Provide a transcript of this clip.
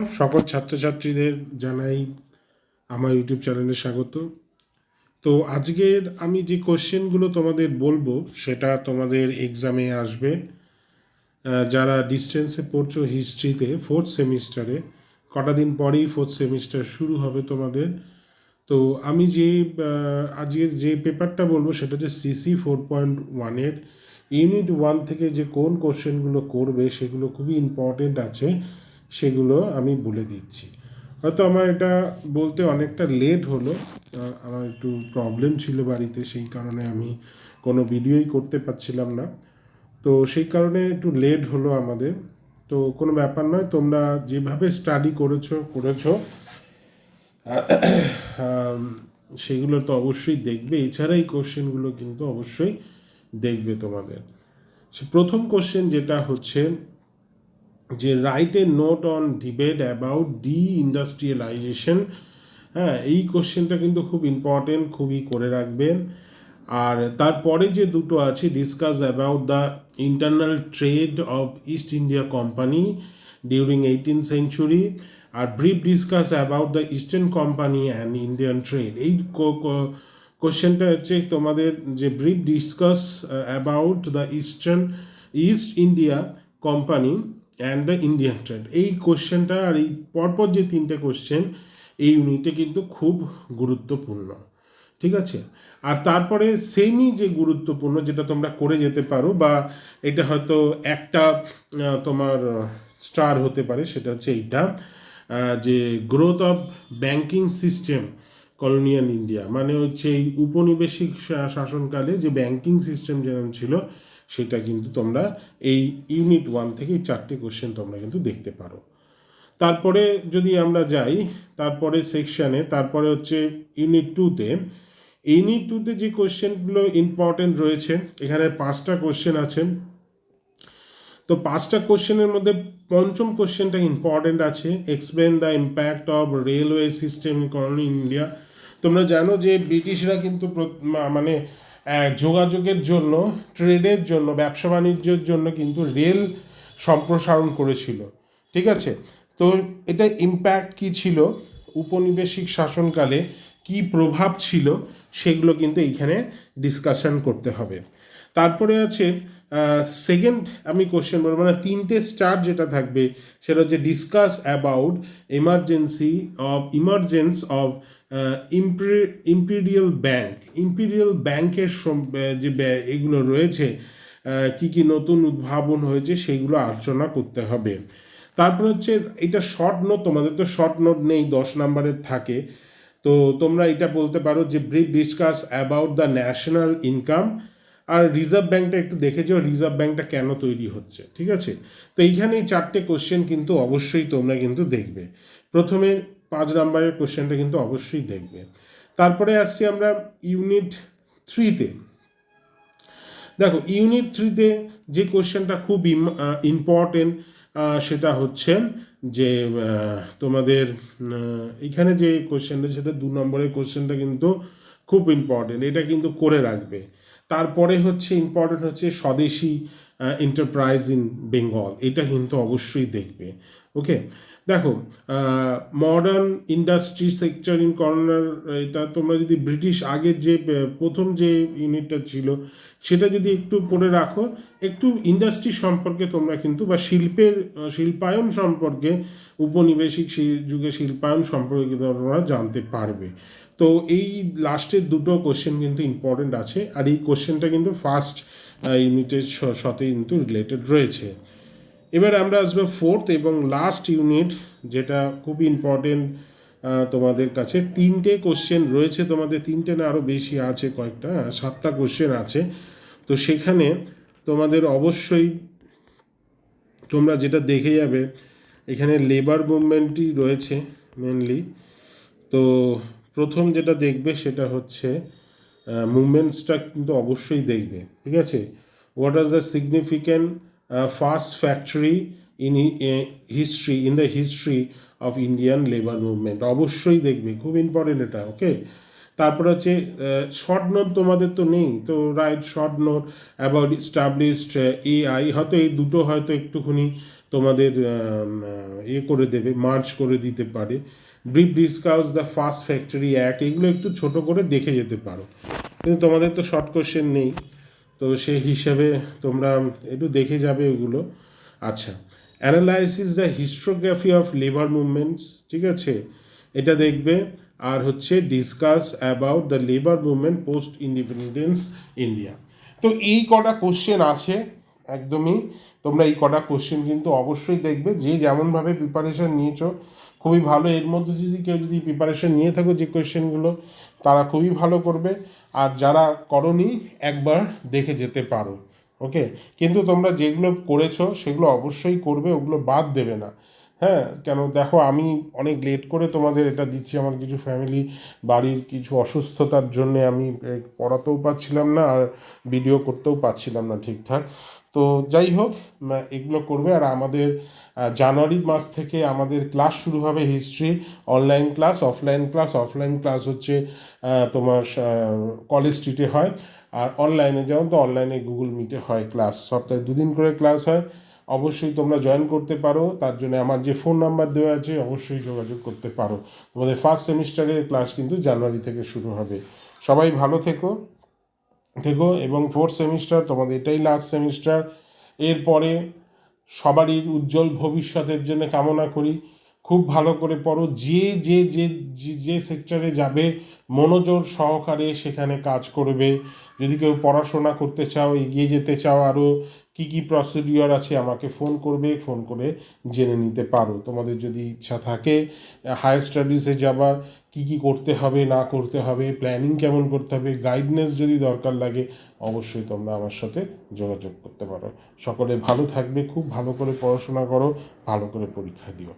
সকল ছাত্রছাত্রীদের জানাই আমার ইউটিউব চ্যানেলে স্বাগত। তো আজকের আমি যে কোশ্চেনগুলো তোমাদের বলবো সেটা তোমাদের এক্সামে আসবে। যারা ডিস্টেন্সে পড়ছো হিস্ট্রিতে ফোর্থ সেমিস্টারে, কটা দিন পরেই ফোর্থ সেমিস্টার শুরু হবে তোমাদের। তো আমি যে আজকের যে পেপারটা বলবো সেটা হচ্ছে সিসি 4.1-এর ইউনিট 1 থেকে যে কোন কোশ্চেনগুলো করবে সেগুলো খুবই ইম্পর্টেন্ট আছে, সেগুলো আমি বলে দিচ্ছি। হয়তো আমার এটা বলতে অনেকটা লেট হলো, আমার একটু প্রবলেম ছিল বাড়িতে, সেই কারণে আমি কোনো ভিডিওই করতে পারছিলাম না। তো সেই কারণে একটু লেট হলো আমাদের। তো কোনো ব্যাপার নয়, তোমরা যেভাবে স্টাডি করেছো সেগুলো তো অবশ্যই দেখবে। এছাড়া এই কোশ্চেনগুলো কিন্তু অবশ্যই দেখবে তোমাদের। প্রথম কোশ্চেন যেটা হচ্ছে যে write a note on debate about D industrialisation. হ্যাঁ, এই কোশ্চেনটা কিন্তু খুব ইম্পর্টেন্ট, খুবই করে রাখবেন। আর তারপরে যে দুটো আছে, discuss about the internal trade of East India Company during 18th century, আর brief discuss about the eastern company and Indian trade. এই কোশ্চেনটা হচ্ছে তোমাদের যে brief discuss about the East India Company and the Indian trade, এই কোশ্চেনটা আর এই পরপর যে তিনটে কোশ্চেন এই ইউনিটে কিন্তু খুব গুরুত্বপূর্ণ। ঠিক আছে। আর তারপরে সেমি যে গুরুত্বপূর্ণ, যেটা তোমরা করে যেতে পারো, বা এটা হয়তো একটা তোমার স্টার হতে পারে, সেটা হচ্ছে এইটা, যে growth of banking system colonial India, মানে হচ্ছে এই উপনিবেশিক শাসনকালে যে ব্যাংকিং সিস্টেম যেরকম ছিল সেটা কিন্তু তোমরা এই ইউনিট 1 থেকে এই চারটে কোশ্চেন তোমরা কিন্তু দেখতে পারো। তারপরে যদি আমরা যাই তারপরে সেকশানে, তারপরে হচ্ছে ইউনিট 2-তে। ইউনিট 2-তে যে কোশ্চেনগুলো ইম্পর্টেন্ট রয়েছে, এখানে 5টা কোশ্চেন আছে। তো 5টা কোশ্চেনের মধ্যে পঞ্চম কোশ্চেনটা ইম্পর্টেন্ট আছে, explain the impact of railway system in colony India. তোমরা জানো যে ব্রিটিশরা কিন্তু মানে যোগাযোগের জন্য, ট্রেডের জন্য, ব্যবসা বাণিজ্যের জন্য কিন্তু রেল সম্প্রসারণ করেছিল। ঠিক আছে। তো এটা ইম্প্যাক্ট কী ছিল, উপনিবেশিক শাসনকালে কি প্রভাব ছিল, সেগুলো কিন্তু এইখানে ডিসকাশন করতে হবে। তারপরে আছে সেকেন্ড আমি কোশ্চেন বলবো, মানে 3টে স্টার যেটা থাকবে সেটা হচ্ছে discuss about emergence of imperial bank. Imperial ব্যাংকের যে এগুলো রয়েছে, কি কি নতুন উদ্ভাবন হয়েছে সেগুলো আলোচনা করতে হবে। তারপর হচ্ছে এটা শর্ট নোট, তোমাদের তো শর্ট নোট নেই, 10 নম্বরের থাকে। তো তোমরা এটা বলতে পারো যে brief discuss about the national income. আর রিজার্ভ ব্যাঙ্কটা একটু দেখে যাও, রিজার্ভ ব্যাঙ্কটা কেন তৈরি হচ্ছে। ঠিক আছে। তো এইখানে এই 4টে কোশ্চেন কিন্তু অবশ্যই তোমরা কিন্তু দেখবে। প্রথমে 5 নম্বরের কোশ্চেনটা কিন্তু অবশ্যই দেখবে। তারপরে আসছি আমরা ইউনিট 3-তে। দেখো ইউনিট 3-তে যে কোশ্চেনটা খুব ইম্পর্টেন্ট, সেটা হচ্ছে যে তোমাদের এখানে যে কোশ্চেনটা, সেটা 2 নম্বরের কোশ্চেনটা কিন্তু খুব ইম্পর্টেন্ট, এটা কিন্তু করে রাখবে। তারপরে হচ্ছে ইম্পর্টেন্ট হচ্ছে স্বদেশি এন্টারপ্রাইজ ইন বেঙ্গল, এটা কিন্তু অবশ্যই দেখবে। ওকে। দেখো modern industry sector in corner, এটা তোমরা যদি ব্রিটিশ আগের যে প্রথম যে ইউনিটটা ছিল সেটা যদি একটু পড়ে রাখো, একটু ইন্ডাস্ট্রি সম্পর্কে তোমরা কিন্তু, বা শিল্পায়ন সম্পর্কে, উপনিবেশিক যুগে শিল্পায়ন সম্পর্কে তোমরা জানতে পারবে। তো এই লাস্টের দুটো কোশ্চেন কিন্তু ইম্পর্টেন্ট আছে, আর এই কোশ্চেনটা কিন্তু ফার্স্ট ইউনিটের সাথে কিন্তু রিলেটেড রয়েছে। এবার আমরা আসবো ফোর্থ এবং লাস্ট ইউনিট, যেটা খুবই ইম্পর্টেন্ট তোমাদের কাছে। 3টে কোশ্চেন রয়েছে তোমাদের, 3টে না আরও বেশি আছে, কয়েকটা 7টা কোশ্চেন আছে। তো সেখানে তোমাদের অবশ্যই তোমরা যেটা দেখে যাবে, এখানে লেবার মুভমেন্টই রয়েছে মেনলি। তো প্রথম যেটা দেখবে সেটা হচ্ছে মুভমেন্টসটা কিন্তু অবশ্যই দেখবে। ঠিক আছে। What are the significant first factory in the history of Indian labour movement, অবশ্যই দেখবে, খুব ইম্পর্টেন্ট এটা। ওকে। তারপর হচ্ছে শর্ট নোট তোমাদের তো নেই, তো right short note about established AI, হয়তো এই দুটো হয়তো একটুখানি তোমাদের করে দেবে, মার্চ করে দিতে পারে। Brief discuss the first factory act, এগুলো একটু ছোট করে দেখে যেতে পারো, কিন্তু তোমাদের তো শর্ট কোশ্চেন নেই, তো সেই হিসাবে তোমরা একটু দেখে যাবে ওগুলো। আচ্ছা, analysis the historiography of labour movements, ঠিক আছে, এটা দেখবে। আর হচ্ছে discuss about the labour movement post independence India. তো এই কটা কোশ্চেন আছে একদমই, তোমরা এই কটা কোশ্চেন কিন্তু অবশ্যই দেখবে। যে যেমনভাবে প্রিপারেশন নিয়েছো খুবই ভালো, এর মধ্যে যদি কেউ যদি প্রিপারেশন নিয়ে থাকো যে কোশ্চেনগুলো, তারা খুবই ভালো করবে। আর যারা করনি একবার দেখে যেতে পারো, ওকে। কিন্তু তোমরা যেগুলো করেছো সেগুলো অবশ্যই করবে, ওগুলো বাদ দেবে না। হ্যাঁ, কেন দেখো আমি অনেক লেট করে তোমাদের এটা দিচ্ছি, আমার কিছু ফ্যামিলি বাড়ির কিছু অসুস্থতার জন্যে আমি পড়াতেও পারছিলাম না আর ভিডিও করতেও পারছিলাম না ঠিকঠাক। তো যাই হোক, এগুলো করবে। আর আমাদের জানুয়ারি মাস থেকে আমাদের ক্লাস শুরু হবে history, online class, offline class. Offline class হচ্ছে তোমার কলেজ স্ট্রিটে হয়, আর অনলাইনে যেমন তো অনলাইনে গুগল মিটে হয় ক্লাস, সপ্তাহে 2 দিন করে ক্লাস হয়। অবশ্যই তোমরা জয়েন করতে পারো, তার জন্য আমার যে ফোন নাম্বার দেওয়া আছে অবশ্যই যোগাযোগ করতে পারো। তোমাদের ফার্স্ট সেমিস্টারের ক্লাস কিন্তু জানুয়ারি থেকে শুরু হবে। সবাই ভালো থেকো এবং ফোর্থ সেমিস্টার তোমাদের এটাই লাস্ট সেমিস্টার। এরপরে সবারই উজ্জ্বল ভবিষ্যতের জন্য কামনা করি। খুব ভালো করে পড়ো, যে যে যে যে সেক্টরে যাবে মনোযোগ সহকারে সেখানে কাজ করবে। যদি কেউ পড়াশোনা করতে চাও, এগিয়ে যেতে চাও, আরও কী কী প্রসিডিওর আছে আমাকে ফোন করবে, ফোন করে জেনে নিতে পারো। তোমাদের যদি ইচ্ছা থাকে হায়ার স্টাডিজে যাবার, কী কী করতে হবে না করতে হবে, প্ল্যানিং কেমন করতে হবে, গাইডনেস যদি দরকার লাগে, অবশ্যই তোমরা আমার সাথে যোগাযোগ করতে পারো। সকলে ভালো থাকবে, খুব ভালো করে পড়াশোনা করো, ভালো করে পরীক্ষা দিও।